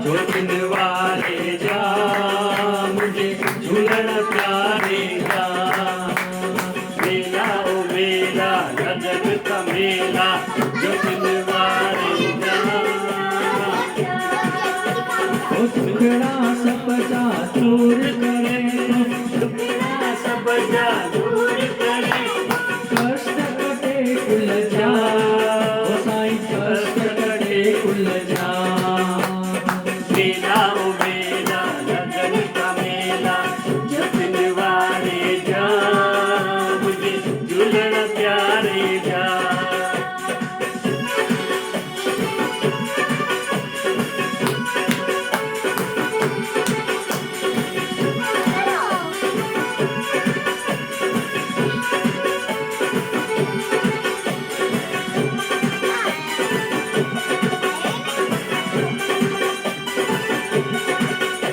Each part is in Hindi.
ज्योतिन वारे जा मुझे झूलण प्यारे जा मेला ओ मेला लगन का मेला ज्योतिन वारे जा ओ दुखड़ा सब जा दूर करे दुखड़ा सब जा दूर करे कष्ट कटे कुल जा ओ साईं कष्ट कटे कुल जा मेला ओ मेला लगन का मेला ज्योतिन वारे जा मुझे झूलण प्यारे जा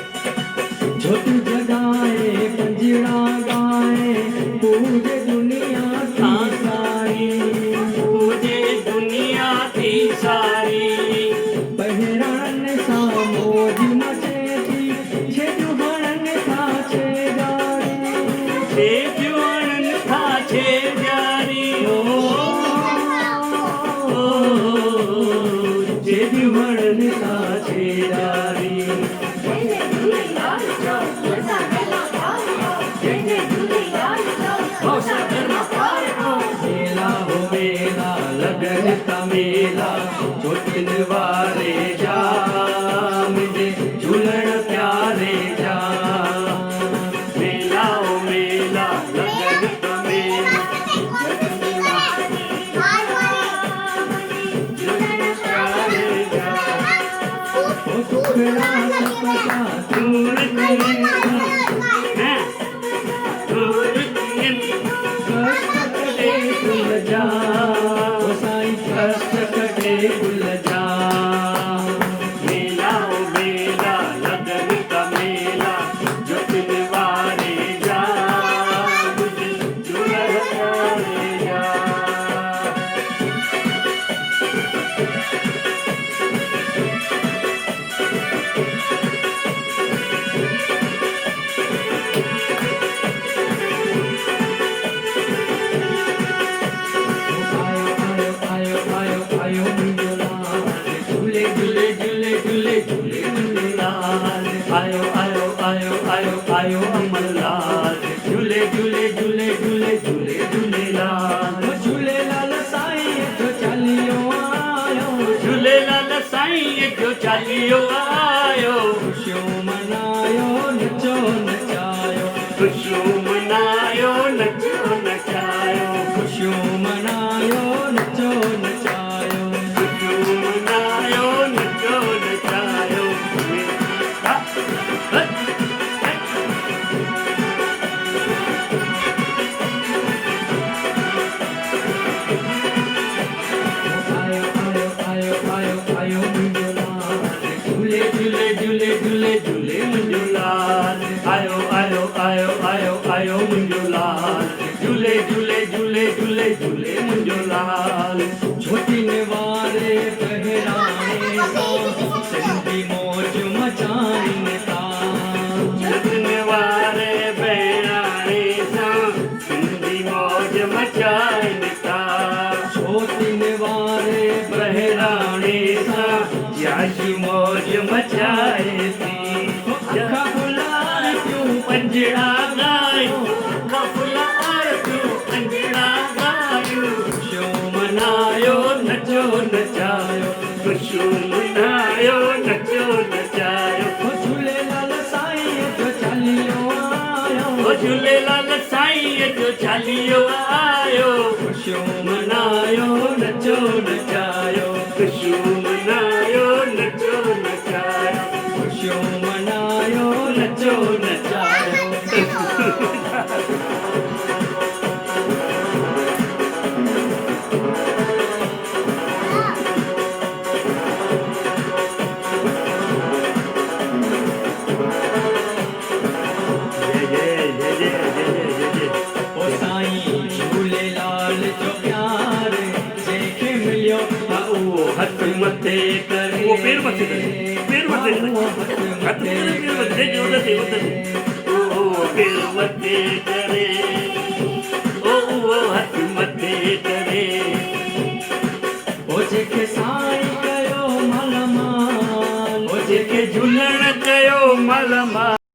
ज्योति जगाए पंजड़ा गाए पूजे दुनिया की सारी पूजे दुनिया की सारी बहरान सा मोज मचे थी छे जुहान था छे जारी छे जुहान था छे जारी छे जुहान था छे जारी मेला हो मेला लगन का मेला ज्योतिन वारे जा मुझे झूलण प्यारे जा मेला हो मेला लगन का मेला झूलण प्यारे जा ओ दुखड़ा सबका दूर करेगा कुल जा ओ साईं कष्ट कटे कुल जा मेला ओ मेला लगन का मेला ज्योतिन वारे जा मुझे झूलण प्यारे जा आयो आयो आयो आयो आयो अमरलाल झूले झूले झूले झूले झूले झूलेलाल झूलेलाल साईं जो चालियो आयो झूलेलाल साईं जो चालियो आयो खुशियों मनायो नचो नचायो खुशियों मनायो नचो नचायो खुशियों मनायो नचो नचायो खुशियों मनायो नचो नचायो झूले झूले झूले झूले झूले मुंहिंजो लाल आयो आयो आयो आयो आयो मुंहिंजो लाल झूले झूले झूले झूले झूले मुंहिंजो लाल ज्योतिन वारे बहराणे सां सिंधी मौज मचाइनि था ज्योतिन वारे बहराणे सां सिंधी मौज मचाइनि था ज्योतिन वारे बहराणे सां याशी मौज मचाए थी अखा फुलार क्यों पंजड़ा गायो अखा फुलार क्यों पंजड़ा गायो खुशियों मनायो नचो नचायो खुशियों मनायो नचो नचायो झूलेलाल साईं जो चालियो आयो झूलेलाल साईं जो चालियो आयो खुशियों मनायो नचो नचायो खुशियों मनायो नचो नचायो खुशियों मनायो नचो नचायो ओ साईं झूलेलाल जो प्यार जंहिंखे मिलियो हथ मथे करे वो पैर मथे करे पैर मथे हथ मथे जो उते ओ दिल मथे करे ओ हथ मथे करे ओ जेके साईं कयो माल माल ओ जेके झूलण कयो माल माल